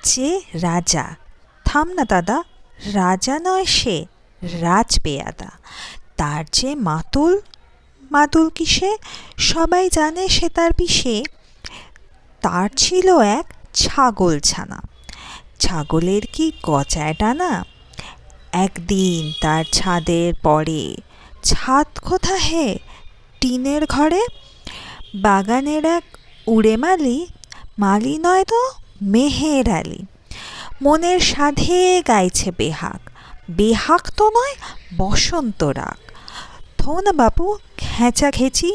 যে রাজা, থাম না দাদা, রাজা নয় সে, রাজপেয়াদা। তার যে মাতুল, মাতুল কিসে সবাই জানে সে তার পিসে। তার ছিল এক ছাগল ছানা, ছাগলের কি গজায় ডানা। একদিন তার ছাদের পরে, ছাদ কোথা হে, টিনের ঘরে। বাগানের এক উড়ে মালি, মালি নয় তো মেহের আলি, মনের সাধে গাইছে বেহাগ, বেহাগ তো নয় বসন্ত রাগ। থো না বাপু খেঁচাখেচি,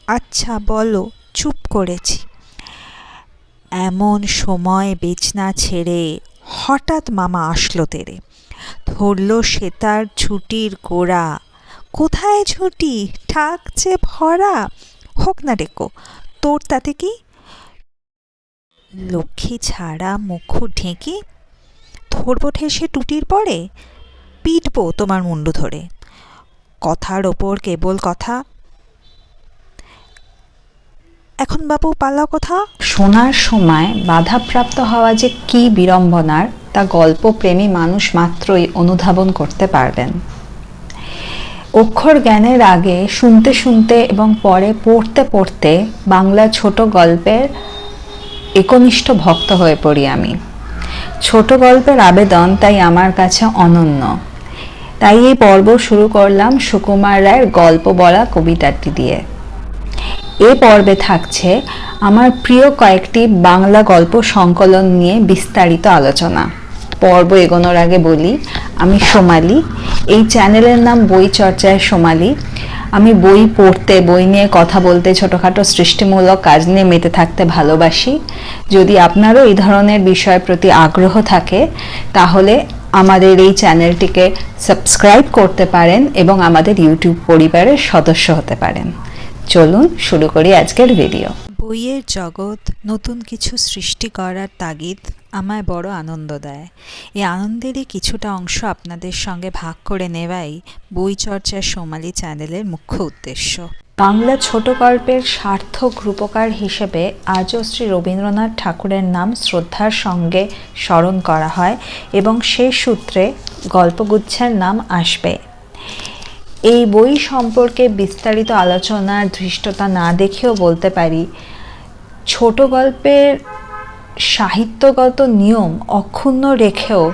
আচ্ছা বলো চুপ করেছি। এমন সময় বিছনা ছেড়ে হঠাৎ মামা আসলো তেরে, ধরল সে তার ছুটির গোড়া। কোথায় ছুটি, ঠাকছে ভরা, হোক না ডেকো, তোর তাতে কি। লক্ষ্মী ছাড়া মুখ ঢেকে ধরবো ঠেসে টুটির পরে, পিটবো তোমার মুন্ডু ধরে। কথার ওপর কেবল কথা, এখন বাপু পালা কথা। শোনার সময় বাধাপ্রাপ্ত হওয়া যে কি বিড়ম্বনার, তা গল্পপ্রেমী মানুষ মাত্রই অনুধাবন করতে পারবেন। অক্ষর জ্ঞানের আগে শুনতে শুনতে এবং পরে পড়তে পড়তে বাংলা ছোট গল্পের একনিষ্ঠ ভক্ত হয়ে পড়ি আমি। ছোট গল্পের আবেদন তাই আমার কাছে অনন্য। তাই এই পর্ব শুরু করলাম সুকুমার রায়ের গল্প বলা কবিতাটি দিয়ে। এ পর্বে থাকছে আমার প্রিয় কয়েকটি বাংলা গল্প সংকলন নিয়ে বিস্তারিত আলোচনা। পর্ব এগোনোর আগে বলি, আমি সোমালি, এই চ্যানেলের নাম বই চর্চায় সোমালি। আমি বই পড়তে, বই নিয়ে কথা বলতে, ছোটোখাটো সৃষ্টিমূলক কাজ নিয়ে মেতে থাকতে ভালোবাসি। যদি আপনারও এই ধরনের বিষয়ের প্রতি আগ্রহ থাকে তাহলে আমাদের এই চ্যানেলটিকে সাবস্ক্রাইব করতে পারেন এবং আমাদের ইউটিউব পরিবারের সদস্য হতে পারেন। চলুন শুরু করি আজকের ভিডিও। বইয়ের জগৎ নতুন কিছু সৃষ্টি করার তাগিদ আমায় বড় আনন্দ দেয়। এই আনন্দেরই কিছুটা অংশ আপনাদের সঙ্গে ভাগ করে নেওয়াই বই চর্চার সোমালি চ্যানেলের মুখ্য উদ্দেশ্য। বাংলা ছোট গল্পের সার্থক রূপকার হিসেবে আজও শ্রী রবীন্দ্রনাথ ঠাকুরের নাম শ্রদ্ধার সঙ্গে স্মরণ করা হয় এবং সেই সূত্রে গল্পগুচ্ছের নাম আসবে। এই বই সম্পর্কে বিস্তারিত আলোচনার ধৃষ্টতা না দেখেও বলতে পারি, ছোট গল্পের সাহিত্যগত নিয়ম অক্ষুণ্ণ রেখেও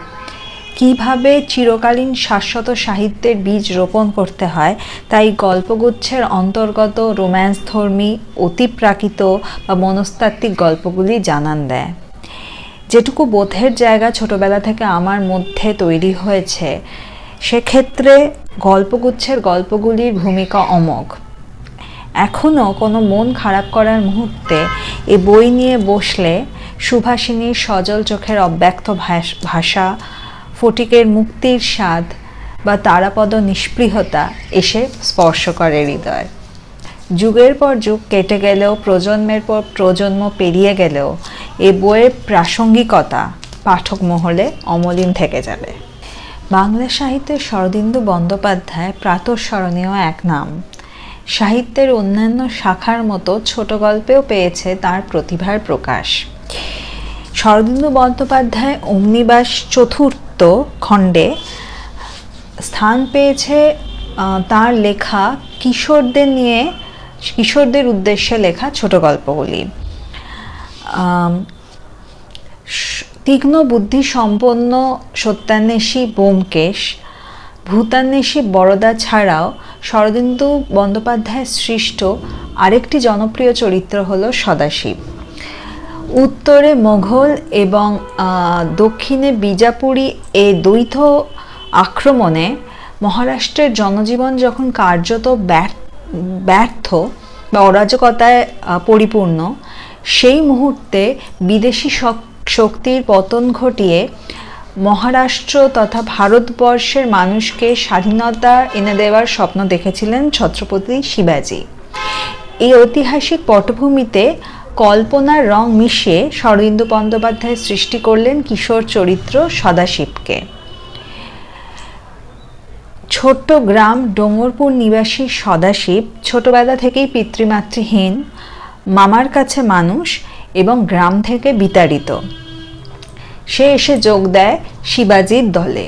কিভাবে চিরকালীন শাশ্বত সাহিত্যের বীজ রোপণ করতে হয় তাই গল্পগুচ্ছের অন্তর্গত রোম্যান্সধর্মী, অতিপ্রাকৃত বা মনস্তাত্ত্বিক গল্পগুলি জানান দেয়। যেটুকু বোধের জায়গা ছোটবেলা থেকে আমার মধ্যে তৈরি হয়েছে, সেক্ষেত্রে গল্পগুচ্ছের গল্পগুলির ভূমিকা অমোঘ। এখনও কোনো মন খারাপ করার মুহূর্তে এ বই নিয়ে বসলে সুভাষিনীর সজল চোখের অব্যক্ত ভাষা, ফটিকের মুক্তির স্বাদ বা তারাপদ নিস্পৃহতা এসে স্পর্শ করে হৃদয়। যুগের পর যুগ কেটে গেলেও, প্রজন্মের পর প্রজন্ম পেরিয়ে গেলেও এ বইয়ের প্রাসঙ্গিকতা পাঠক মহলে অমলিন থেকে যাবে। বাংলা সাহিত্যের শরদিন্দু বন্দ্যোপাধ্যায় প্রাতঃস্মরণীয় এক নাম। সাহিত্যের অন্যান্য শাখার মতো ছোট গল্পেও পেয়েছে তার প্রতিভার প্রকাশ। শরদিন্দু বন্দ্যোপাধ্যায় অমনিবাস চতুর্থ খণ্ডে স্থান পেয়েছে তার লেখা কিশোরদের উদ্দেশ্যে লেখা ছোট গল্পগুলি। তীক্ষ্ণ বুদ্ধি সম্পন্ন সত্যান্বেষী ব্যোমকেশ, ভূতান্বেষী বরদা ছাড়াও শরদিন্দু বন্দ্যোপাধ্যায়ের সৃষ্ট আরেকটি জনপ্রিয় চরিত্র হল সদাশিব। উত্তরে মোঘল এবং দক্ষিণে বিজাপুরি এই দ্বৈত আক্রমণে মহারাষ্ট্রের জনজীবন যখন কার্যত ব্যর্থ বা অরাজকতায় পরিপূর্ণ, সেই মুহূর্তে বিদেশি শক্তির পতন ঘটিয়ে মহারাষ্ট্র তথা ভারতবর্ষের মানুষকে স্বাধীনতা এনে দেওয়ার স্বপ্ন দেখেছিলেন ছত্রপতি শিবাজী। এই ঐতিহাসিক পটভূমিতে কল্পনার রং মিশিয়ে শরদিন্দু বন্দ্যোপাধ্যায় সৃষ্টি করলেন কিশোর চরিত্র সদাশিবকে। ছোট্ট গ্রাম ডোঙরপুর নিবাসী সদাশিব ছোটবেলা থেকেই পিতৃমাতৃহীন, মামার কাছে মানুষ এবং গ্রাম থেকে বিতাড়িত। সে এসে যোগ দেয় শিবাজির দলে।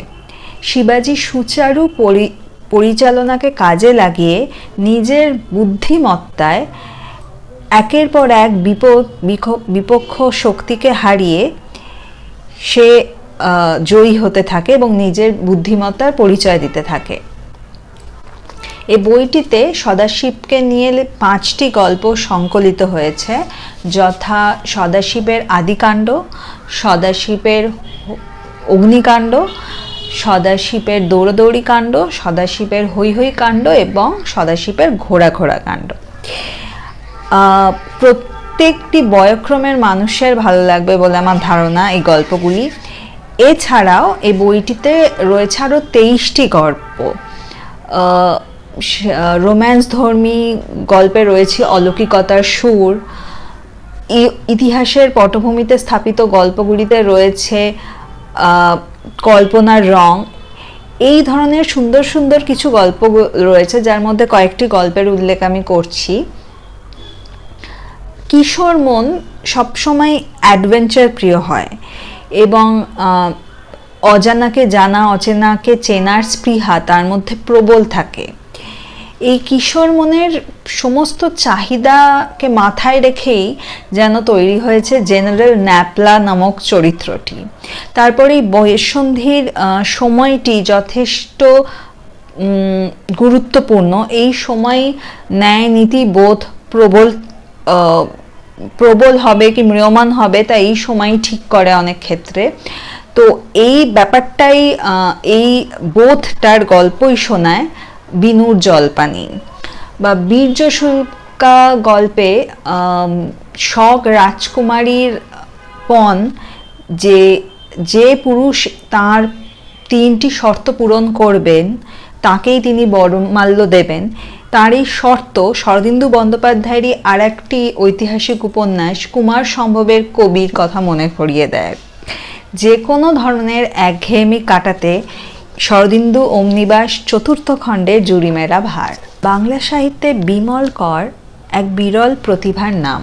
শিবাজি সুচারু পরিচালনাকে কাজে লাগিয়ে নিজের বুদ্ধিমত্তায় একের পর এক বিপক্ষ শক্তিকে হারিয়ে সে জয়ী হতে থাকে এবং নিজের বুদ্ধিমত্তার পরিচয় দিতে থাকে। এই বইটিতে সদাশিবকে নিয়ে 5টি গল্প সংকলিত হয়েছে, যথা সদাশিবের আদিকাণ্ড, সদাশিবের অগ্নিকাণ্ড, সদাশিবের দৌড়দৌড়ি কাণ্ড, সদাশিবের হৈ হৈ কাণ্ড এবং সদাশিবের ঘোড়া ঘোড়া কাণ্ড। প্রত্যেকটি বয়ঃক্রমের মানুষের ভালো লাগবে বলে আমার ধারণা এই গল্পগুলি। এছাড়াও এই বইটিতে রয়েছে আরও 23টি গল্প। রোম্যান্স ধর্মী গল্পে রয়েছে অলৌকিকতার সুর, ইতিহাসের পটভূমিতে স্থাপিত গল্পগুলিতে রয়েছে কল্পনার রং। এই ধরনের সুন্দর সুন্দর কিছু গল্প রয়েছে, যার মধ্যে কয়েকটি গল্পের উল্লেখ আমি করছি। কিশোর মন সবসময় অ্যাডভেঞ্চার প্রিয় হয় এবং অজানাকে জানা, অচেনাকে চেনার স্পৃহা তার মধ্যে প্রবল থাকে। এই কিশোর মনের সমস্ত চাহিদাকে মাথায় রেখেই যেন তৈরি হয়েছে জেনারেল ন্যাপলা নামক চরিত্রটি। তারপরে এই বয়ঃসন্ধির সময়টি যথেষ্ট গুরুত্বপূর্ণ। এই সময় ন্যায় নীতি বোধ প্রবল হবে কি ম্রিয়মাণ হবে তা এই সময় ঠিক করে অনেক ক্ষেত্রে। তো এই ব্যাপারটাই, এই বোধটার গল্পই শোনায় বিনুর জলপানি বা বীর্যশুল্কা গল্পে শক রাজকুমারীর পণ যে পুরুষ তার 3টি শর্ত পূরণ করবেন তাকেই তিনি বরমাল্য দেবেন, তার এই শর্ত শরদিন্দু বন্দ্যোপাধ্যায়েরই আর একটি ঐতিহাসিক উপন্যাস কুমার সম্ভবের কবির কথা মনে করিয়ে দেয়। যে কোনো ধরনের একঘেয়েমি কাটাতে শরদিন্দু অমনিবাস 4র্থ খণ্ডের জুরিমেরা ভার। বাংলা সাহিত্যে বিমল কর এক বিরল প্রতিভার নাম।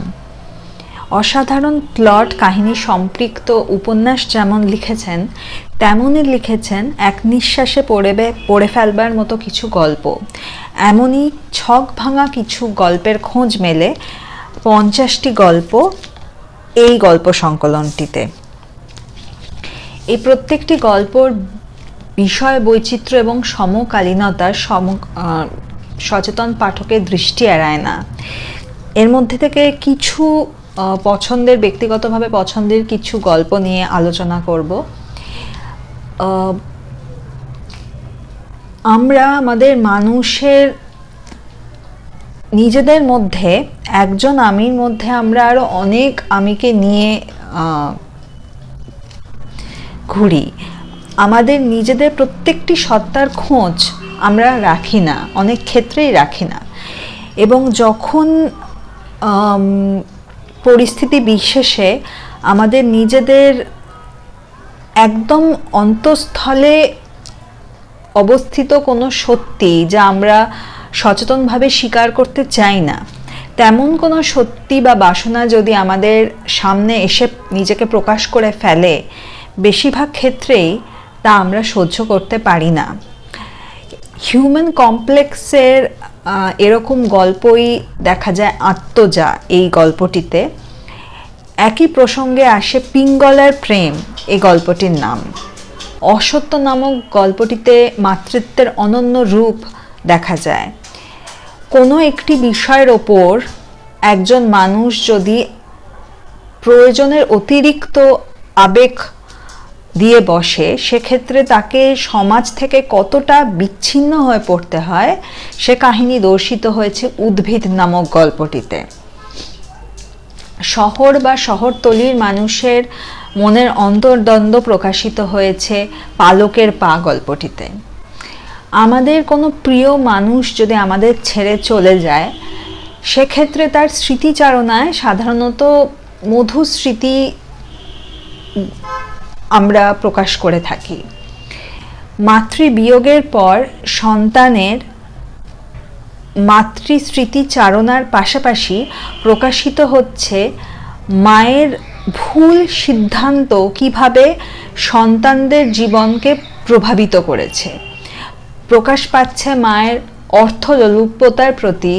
অসাধারণ প্লট কাহিনী সম্পৃক্ত উপন্যাস যেমন লিখেছেন, তেমনই লিখেছেন এক নিঃশ্বাসে পড়ে ফেলবার মতো কিছু গল্প। এমনই ছক ভাঙা কিছু গল্পের খোঁজ মেলে 50টি গল্প এই গল্প সংকলনটিতে। এই প্রত্যেকটি গল্পর বিষয় বৈচিত্র্য এবং সমকালীনতার সচেতন পাঠকের দৃষ্টি এড়ায় না। এর মধ্যে থেকে কিছু ব্যক্তিগতভাবে পছন্দের কিছু গল্প নিয়ে আলোচনা করব। আমরা আমাদের মানুষের নিজেদের মধ্যে একজন আমির মধ্যে আমরা আরো অনেক আমিকে নিয়ে ঘুরি। আমাদের নিজেদের প্রত্যেকটি সত্তার খোঁজ আমরা রাখি না, অনেক ক্ষেত্রেই রাখি না, এবং যখন পরিস্থিতি বিশেষে আমাদের নিজেদের একদম অন্তঃস্থলে অবস্থিত কোনো সত্যি যা আমরা সচেতনভাবে স্বীকার করতে চাই না, তেমন কোনো সত্যি বা বাসনা যদি আমাদের সামনে এসে নিজেকে প্রকাশ করে ফেলে, বেশিরভাগ ক্ষেত্রেই তা আমরা সহ্য করতে পারি না। হিউম্যান কমপ্লেক্সের এরকম গল্পই দেখা যায় আত্মজা এই গল্পটিতে। একই প্রসঙ্গে আসে পিঙ্গলার প্রেম এই গল্পটির নাম। অসত্য নামক গল্পটিতে মাতৃত্বের অনন্য রূপ দেখা যায়। কোনো একটি বিষয়ের ওপর একজন মানুষ যদি প্রয়োজনের অতিরিক্ত আবেগ দিয়ে বসে, সেক্ষেত্রে তাকে সমাজ থেকে কতটা বিচ্ছিন্ন হয়ে পড়তে হয় সে কাহিনী দর্শিত হয়েছে উদ্ভিদ নামক গল্পটিতে। শহর বা শহরতলির মানুষের মনের অন্তর্দ্বন্দ্ব প্রকাশিত হয়েছে পালকের পা গল্পটিতে। আমাদের কোনো প্রিয় মানুষ যদি আমাদের ছেড়ে চলে যায়, সেক্ষেত্রে তার স্মৃতিচারণায় সাধারণত মধুর স্মৃতি আমরা প্রকাশ করে থাকি। মাতৃবিয়োগের পর সন্তানের মাতৃস্মৃতিচারণার পাশাপাশি প্রকাশিত হচ্ছে মায়ের ভুল সিদ্ধান্ত কিভাবে সন্তানদের জীবনকে প্রভাবিত করেছে। প্রকাশ পাচ্ছে মায়ের অর্থলোলুপতার প্রতি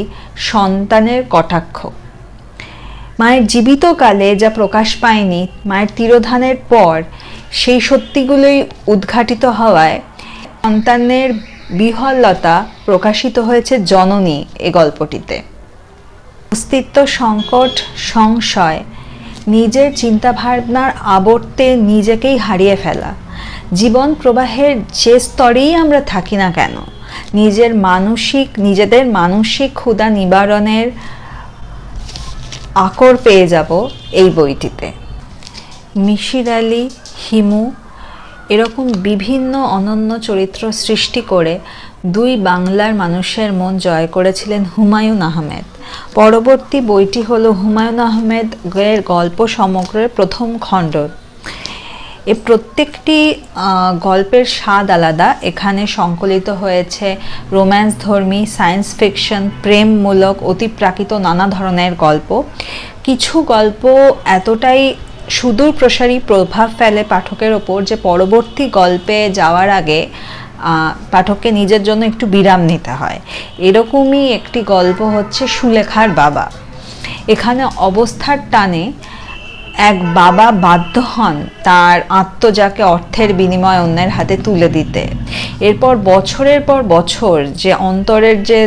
সন্তানের কটাক্ষ। মায়ের জীবিতকালে যা প্রকাশ পায়নি, মায়ের তিরোধানের পর সেই সত্যিগুলোই উদ্ঘাটিত হওয়ায় সন্তানের বিহ্বলতা প্রকাশিত হয়েছে জননী এ গল্পটিতে। অস্তিত্ব সংকট, সংশয়, নিজের চিন্তাভাবনার আবর্তে নিজেকেই হারিয়ে ফেলা, জীবন প্রবাহের যে স্তরেই আমরা থাকি না কেন নিজেদের মানসিক ক্ষুধা নিবারণের আকর পেয়ে যাব এই বইটিতে। মিশির আলী, হিমু এরকম বিভিন্ন অনন্য চরিত্র সৃষ্টি করে দুই বাংলার মানুষের মন জয় করেছিলেন হুমায়ুন আহমেদ। পরবর্তী বইটি হলো হুমায়ুন আহমেদের গল্প সমগ্রের প্রথম খণ্ড। এ প্রত্যেকটি গল্পের স্বাদ আলাদা। এখানে সংকলিত হয়েছে রোম্যান্সধর্মী, সায়েন্স ফিকশন, প্রেমমূলক, অতিপ্রাকৃত নানা ধরনের গল্প। কিছু গল্প এতটাই সুদূর প্রসারী প্রভাব ফেলে পাঠকের ওপর যে পরবর্তী গল্পে যাওয়ার আগে পাঠককে নিজের জন্য একটু বিরাম নিতে হয়। এরকমই একটি গল্প হচ্ছে সুলেখার বাবা। এখানে অবস্থার টানে এক বাবা বাধ্য হন তার আত্মজাকে অর্থের বিনিময়ে অন্যের হাতে তুলে দিতে। এরপর বছরের পর বছর যে অন্তরের যে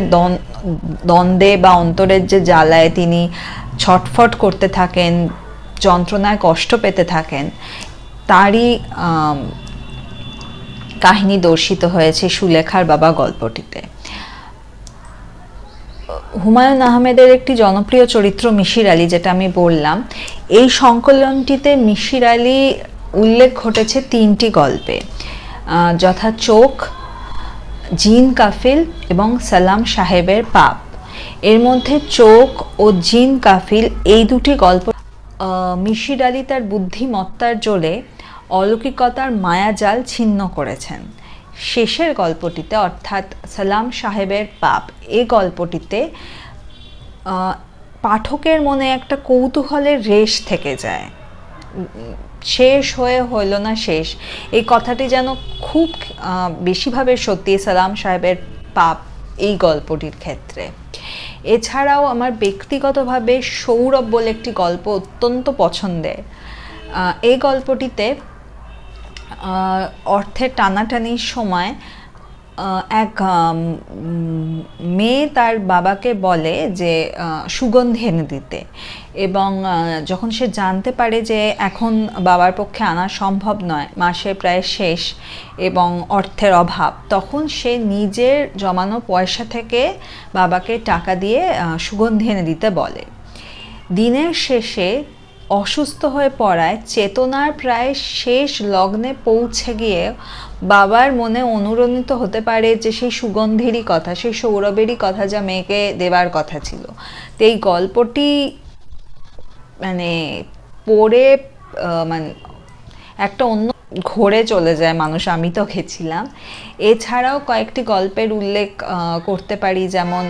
দ্বন্দ্বে বা অন্তরের যে জ্বালায় তিনি ছটফট করতে থাকেন, যন্ত্রণায় কষ্ট পেতে থাকেন, তারই কাহিনী দর্শিত হয়েছে সুলেখার বাবা গল্পটিতে। হুমায়ুন আহমেদের একটি জনপ্রিয় চরিত্র মিশির আলী, যেটা আমি বললাম। এই সংকলনটিতে মিশির আলী উল্লেখ ঘটেছে তিনটি গল্পে, যথা চোখ, জিন কাফিল এবং সালাম সাহেবের পাপ। এর মধ্যে চোখ ও জিন কাফিল এই দুটি গল্প মিশির আলী তার বুদ্ধিমত্তার জোরে অলৌকিকতার মায়াজাল ছিন্ন করেছেন। শেষের গল্পটিতে অর্থাৎ সালাম সাহেবের পাপ, এই গল্পটিতে পাঠকের মনে একটা কৌতূহলের রেশ থেকে যায়। শেষ হয়ে হইল না শেষ, এই কথাটি যেন খুব বেশিভাবে সত্যি সালাম সাহেবের পাপ এই গল্পটির ক্ষেত্রে। এছাড়াও আমার ব্যক্তিগতভাবে সৌরভ বলে একটি গল্প অত্যন্ত পছন্দের। এই গল্পটিতে অর্থের টানাটানির সময় এক মেয়ে তার বাবাকে বলে যে সুগন্ধি এনে দিতে, এবং যখন সে জানতে পারে যে এখন বাবার পক্ষে আনা সম্ভব নয়, মাসে প্রায় শেষ এবং অর্থের অভাব, তখন সে নিজের জমানো পয়সা থেকে বাবাকে টাকা দিয়ে সুগন্ধি এনে দিতে বলে। দিনের শেষে অসুস্থ হয়ে পড়ায় চেতনার প্রায় শেষ লগ্নে পৌঁছে গিয়ে বাবার মনে অনুরণিত হতে পারে যে সেই সুগন্ধেরই কথা, সেই সৌরভেরই কথা যা মেয়েকে দেবার কথা ছিল। তো এই গল্পটি মানে পড়ে মানে একটা অন্য ঘোরে চলে যায় মানুষ, আমি তো গেছিলাম। এছাড়াও কয়েকটি গল্পের উল্লেখ করতে পারি, যেমন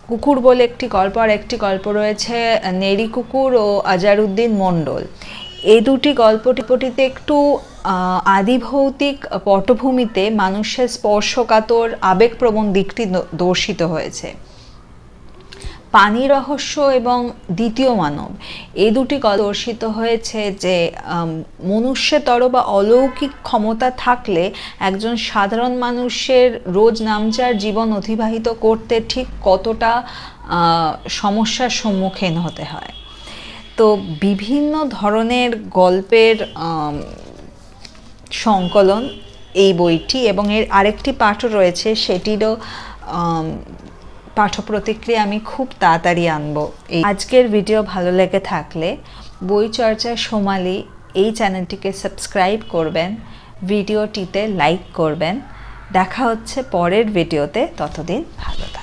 কুকুর বলে একটি গল্প, আর একটি গল্প রয়েছে নেড়ি কুকুর ও আজারউদ্দিন মণ্ডল। এই দুটি গল্পটিতে একটু আদিভৌতিক পটভূমিতে মানুষের স্পর্শকাতর আবেগপ্রবণ দিকটি দর্শিত হয়েছে। পানি রহস্য এবং দ্বিতীয় মানব, এই দুটি দর্শিত হয়েছে যে মনুষ্যতর বা অলৌকিক ক্ষমতা থাকলে একজন সাধারণ মানুষের রোজ নামচার জীবন অতিবাহিত করতে ঠিক কতটা সমস্যার সম্মুখীন হতে হয়। তো বিভিন্ন ধরনের গল্পের সংকলন এই বইটি, এবং এর আরেকটি পাঠও রয়েছে, সেটিরও পাঠ্য প্রতিক্রিয়া আমি খুব তাড়াতাড়ি আনবো। আজকের ভিডিও ভালো লেগে থাকলে বই চর্চা সোমালি এই চ্যানেলটিকে সাবস্ক্রাইব করবেন, ভিডিওটিতে লাইক করবেন। দেখা হচ্ছে পরের ভিডিওতে, ততদিন ভালো থাকবেন।